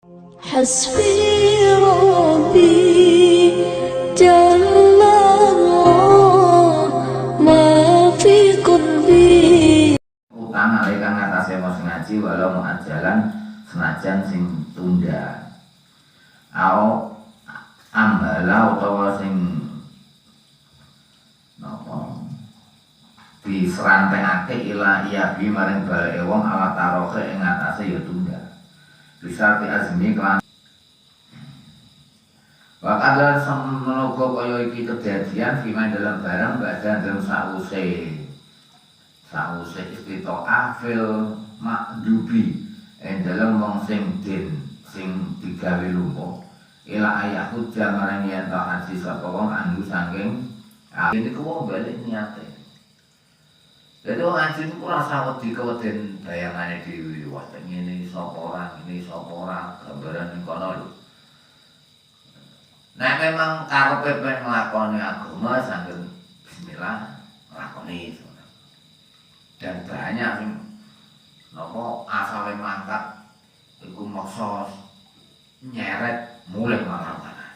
حسبي ربي جل الله ما في قلبي. Utang nalika ngatasi mau ngaji walau mau ajalan senajan sing tunda. Au ambala utawa sing napa diserantengake ila iya bi maring baleke wong ala taroke ing atase ya tunda. Bisa diazmi kelan wakadar semenugo kaya iki kejadian firman dalam barang badan dalam sause istito'ah fil makdubi yang dalam wong sing din sing digawe lumpuh ila ayah hujah marang yen to haji sapa wong anggo saking ini ku wong balik niate. Jadi orang ngaji itu rasa wedi keweden bayangannya dewi, wah ini sapa orang, gambaran ini kono lho. Nah memang karepe pengen nglakoni agama sambil bismillah nglakoni. Dan banyak sing napa asale mangkat iku maksa nyeret mulai marah-marah.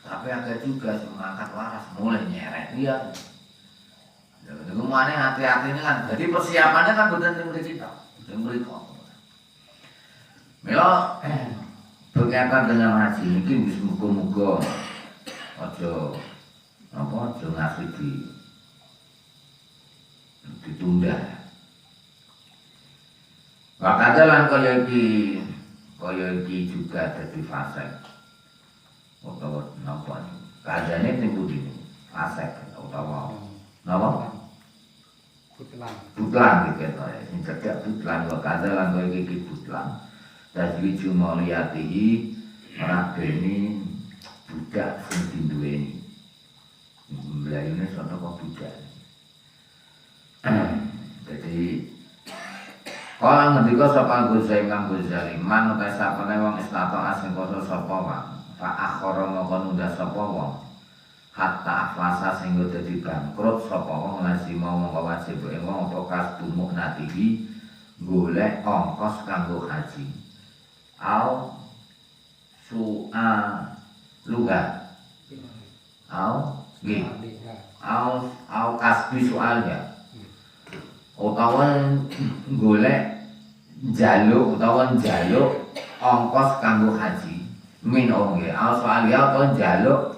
Tapi ada juga sing mangkat waras mulai nyeret dia. Semuanya hati-hati ini kan, jadi persiapannya kan bukan tim kita, tim mereka. Milo berkaitan dengan haji mungkin bisa muga-muga ojo ngasih ditunda. Waktu lan kaya iki juga jadi fase. Utawa napa kajiane ning pundi fase utawa napa Butlan gitu ya, sing cedhak butlan kok kadalan kowe iki butlan. Dadi cuma liyatihi merabeni budak sing dinduweni. Mlayune sono kok budak. Jadi kalau ngendika sapa Ghazali man utawa sapane wong istato asing koso sapa wae. Fa akhara mongko nunda sapa wong. Hatta aflasa sehingga dadi bangkrut sapa wong lazima mongko wajib ing wong apa kasbu muknatihi golek ongkos kanggo haji. Au su'a luga. Au nggih. Au kasbi soalnya. Utawa golek njaluk ongkos kanggo haji. Min nggih. Au soalnya utawa njaluk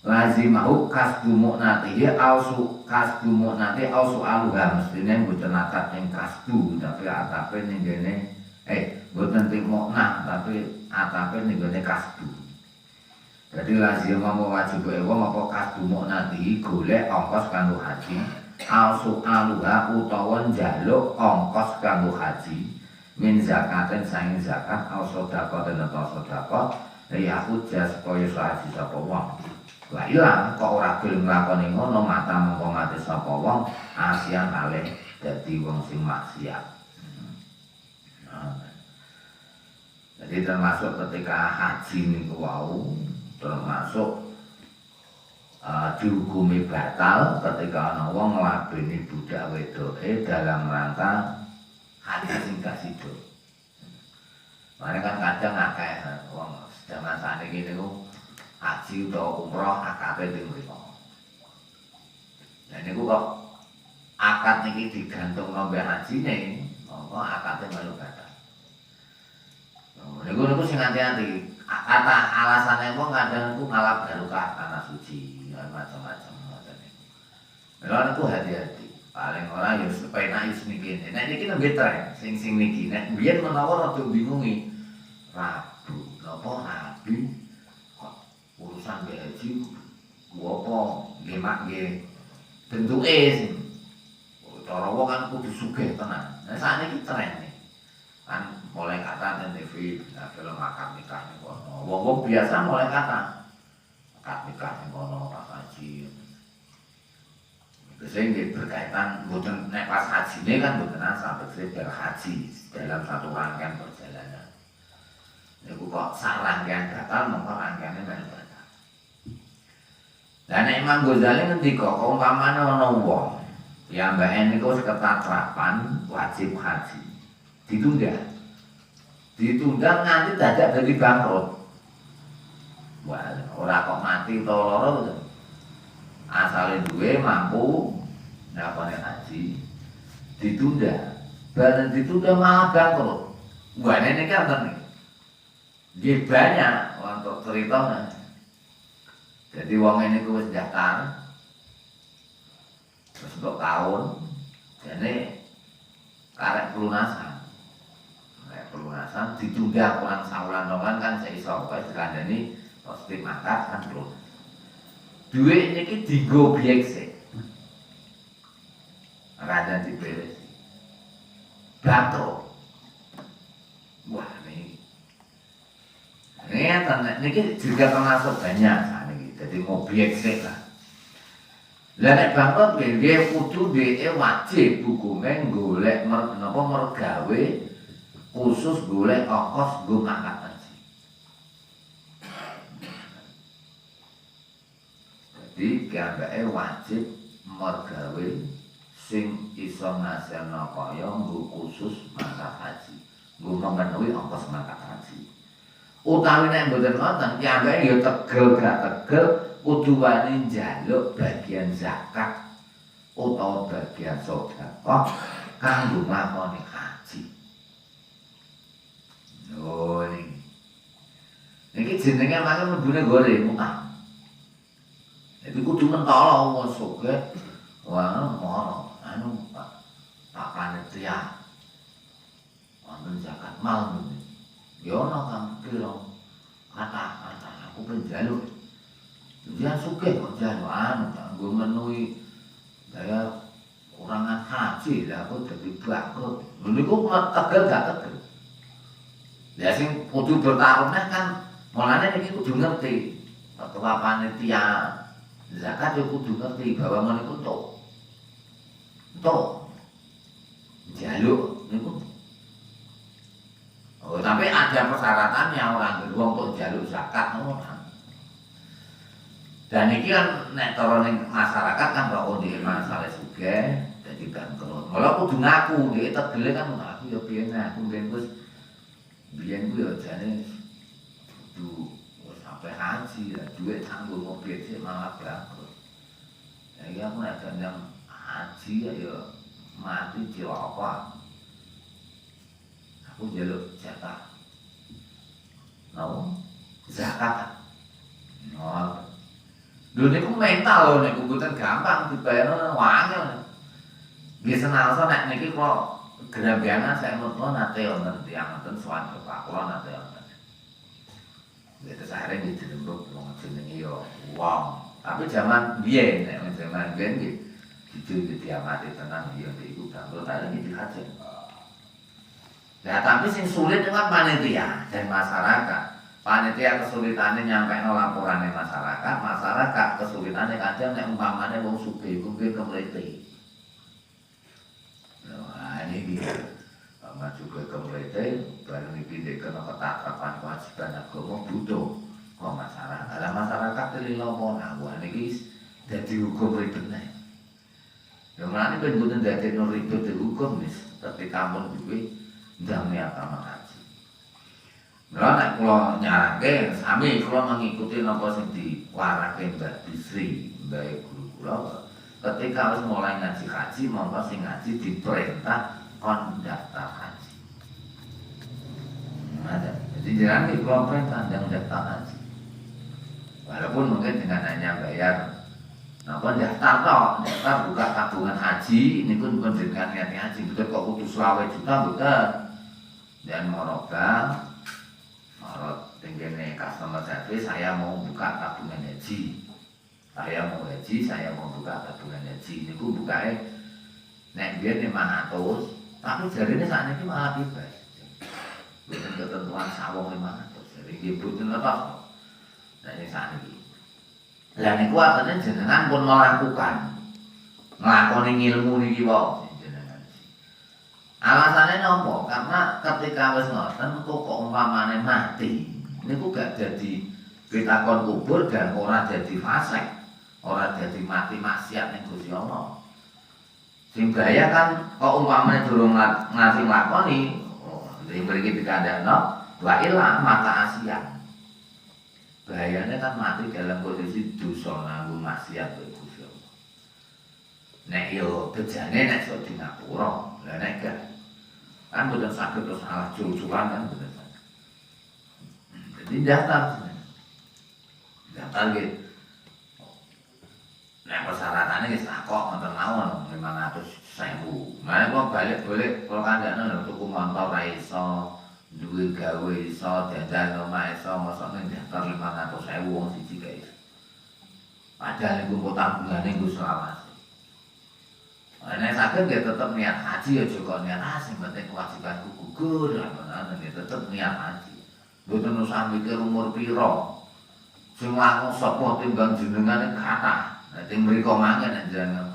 lazimahu kasbu mu'natihi ausu kasbu mu'nati ausu aluha mestine mboten akad ing kasbu tapi atape ning gene mboten ting mu'nah tapi atape ning gene kasbu. Jadi lazimah wajib wong apa kasbu mu'natihi golek ongkos kanggo haji ausu aluha utawa njaluk ongkos kanggo haji min zakaten saing zakat au sedekah den sedekah ya hujjah supaya haji sapa wong. Lah ilang kok ora gelem nglakoni ngono mata mengko mati sapa wong asian kalih dadi wong sing maksiat. Jadi termasuk ketika haji niku wau termasuk dihukumi batal ketika ana wong nglabeni budak wedoke dalam rangka haji sing gak sida. Mane kan kadang akeh wong zaman sakniki niku haji utawa umroh akabe ning mriko. Lah niku kok akad niki digantungno mbek hajine, monggo akade melu batal. Niku sing hati-hati. Kata alasane wong kadang niku malah barokah tanah suci, macam-macam ngoten niku. Lha niku hati-hati. Paling ora ya sepenak wis niki. Nek niki nembe tren sing niki. Nek biyen menawa rada bingungi. Rabu, napa rabi urusan haji apa ngemak nggih bentuke sing cara wong kan kudu sugih tenan. Nah sakniki tren kan mulai kata TV film akad nikah ning kono. Wong biasa mulai kata akad nikah ning kono pas haji. Sing berkaitan mboten nek pas hajine kan mboten sampai berhaji dalam satu rangkaian perjalanan. Niku kok sak rangkaian batal mongko rangkaiane melu batal. Lah nek Imam Ghazali ngendika kok umpamane ana wong yang mbake niku wis ketatrapan wajib haji ditunda ditunda nganti dadak dadi bangkrut. Wah, ora kok mati utawa lara to. Asale duwe mampu ngakoni haji ditunda. Bareng ditunda malah bangkrut. Wah, ini kan nih. Nggih banyak untuk ceritanya. Jadi wong ini ku wis daftar. Terus untuk tahun jadi karek pelunasan. Pelunasan ditunda kurang saulan kan saya iso kok dikandani pasti makat kan terus. Duit niki digo biek sih. Radan diberes. Bangkrut. Wah ini juga termasuk banyak niki. Jadi mau biek sih lah. Lah nek bangkrut nggih kudu dheke wajib hukume golek menapa mergawe khusus golek ongkos nggo mangkat haji. Jadi kiambake wajib mergawe sing iso ngasilno kaya nggo khusus mangkat haji, nggo memenuhi ongkos mangkat haji. Utawi nek mboten ngoten kiambake ya tegel gak tegel kudu wani njaluk bagian zakat utawa bagian sedekah kanggo nglakoni haji. Oh niki jenenge mangke mlebune goreng utang. Jadi kudu mentolo wong sugih. Wah, mono anu Pak panitia. Wonten zakat mal niku. Ya ono kang kira kata aku penjaluk. Dia sugih kok jaluk anu kanggo menuhi daya kurangan haji lah aku dadi bangkrut. Lha niku tegel gak tegel. Ya sing kudu bertarungnya kan mulane niki kudu ngerti ketua panitia zakat yo kudu ngerti bahwa meniku tok jaluk niku. Oh, tapi ada persyaratannya orang beruang untuk jaluk zakat ngono. Dan iki kan nek cara ning masyarakat kan kok ndek masalah sugih dadi bangkrut. Mula kudu ngaku ndek tegele kan aku yo piye aku ben wis biyen ku ya jane kudu wis sampe haji lah duit kanggo mobil sik malah bangkrut. Ya iki aku nek gandeng haji ya mati cilaka. Aku njaluk jatah. Napa? Zakat. Oh. Lho niku mental lho niku mboten gampang dibayarno wangel. Nggih senalsa nek niki kok Gerambianan saya menurut nate wonten tiyang wonten sowan Bapak kula nate wonten. Itu sare di dilembuk wong jenenge yo wong. Tapi zaman biyen nek zaman biyen nggih itu diamati tenan yo iku bangkrut ta iki dihaji. Nah, tapi sing sulit dengan panitia dan masyarakat. Panitia kesulitannya nyampaikan laporannya masyarakat, masyarakat kesulitannya kadang nek umpamane wong sugih kuwi kemlete. Ini dia, maju ke kemlete, bareng dipindah ke ketatapan kewajiban agama butuh ke masyarakat. Dalam masyarakat ini lopo nawa ini jadi hukum ribet nih. Yang mana kan bukan jadi ribet di hukum nih, tapi kamu juga damai agama haji. Kalau nak kalau nyarake, kami kalau mengikuti nopo sing diwarake Mbak Bisri, Mbak Guru Kula. Ketika harus mulai ngaji haji, monggo sing ngaji diperintah kon daftar haji. Jadi jangan di perintah yang daftar haji. Walaupun mungkin dengan hanya bayar, kon daftar toh, daftar buka tabungan haji, ini pun bukan dengan niat haji, betul kok kudu 20 juta betul. Dan merobah, merot tingginya customer service, saya mau buka tabungan haji. Saya mau haji, saya mau buka tabungan haji. Ini ku bukanya nek biar 500, tapi jadi ini saat ini malah bebas. Bukan ketentuan sawong 500, jadi dia butuh lepas. Nah ini saat ini. Dan ini artinya jenengan pun melakukan ngelakoni ilmu ini wae jenengan. Alasannya nopo? Karena ketika wis ngoten kok umpamane mati, niku gak jadi pitakon kubur dan ora jadi fasik. Orang jadi mati maksiat ning Gusti Allah. Sing bahaya kan kok umpamane durung ngasih nglakoni, Jadi mriki dikandakno wa ila mata asian. Bahayanya kan mati dalam posisi dosa nganggo maksiat kowe Gusti Allah. Nek yo bejane nek sok di ngapura, lha nek gak kan boten saged terus salah cucuran kan boten saged. Jadi daftar gitu. Nah persyaratannya wis tak kok ngoten mawon 500.000. Mane kok balik-balik kula kandhane lho tuku motor ra iso, duwe gawe iso, dadan omah iso, mosok ning daftar 500.000 wong siji kae iso. Padahal iku kok tabungane nggo selawase. Nek saged nggih tetep niat haji aja kok niat sing penting kewajibanku gugur ngono nggih tetep niat haji. Mboten usah mikir umur pira. Sing lakon sapa timbang jenengane kathah. Nek mriko mangke nek jenengan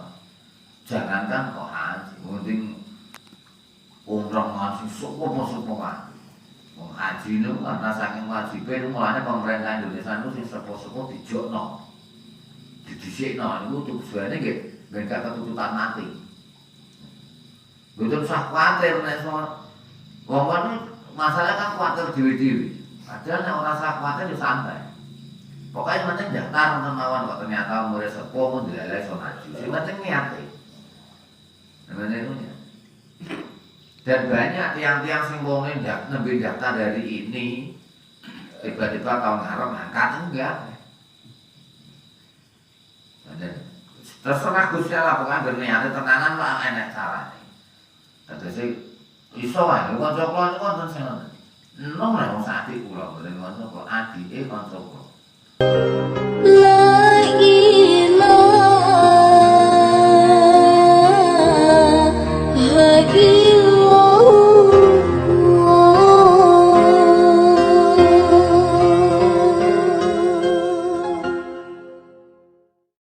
jangankan kok haji, penting umroh ngaji sopo-sopo wae. Wong haji niku karena saking wajibe mulane pemerintah Indonesia niku sing sepo-sepo dijokno. Didhisikno niku tujuane nggih ben gak ketutupan mati. Mboten usah kuwatir nek wong masalah kan kuwatir dhewe-dhewe. Padahal nek ora usah kuwatir ya santai. Pokoknya penting daftar mawon kok ternyata umure sepuh mun dileleh iso maju. Sing penting niate. Namanya. Dan banyak tiang-tiang sing wong nembe daftar dari ini tiba-tiba tahun ngarep ngangkat enggak. Terserah Gusti Allah pokoke niate tenanan wae enek carane. Tegese iso wae kanca kula niku wonten sing ngoten. Enom lho wong sakit kula mboten kanca kok adike kanca kula.